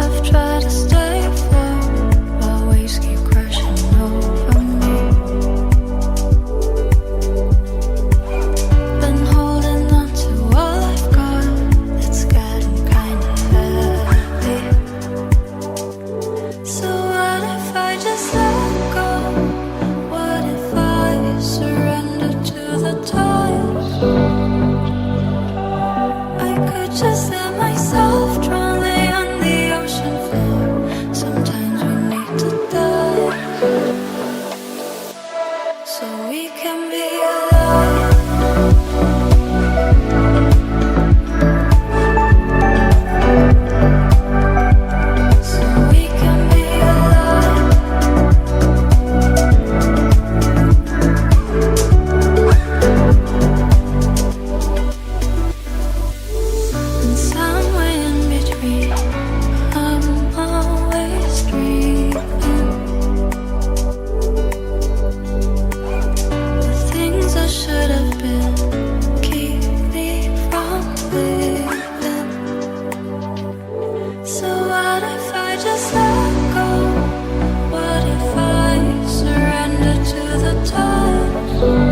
I've tried to stay afloat while waves keep crashing over me. Been holding on to all I've got. It's getting kinda heavy. So what if I just let go? What if I surrender to the tide? I could just let myself drown, lay on the ocean floor. Sometimes we need to die so we can be alive. So we can be alive. And somewhere in between, I'm always dreaming the things I should have been keep me from living. So what if I just let go? What if I surrender to the tide?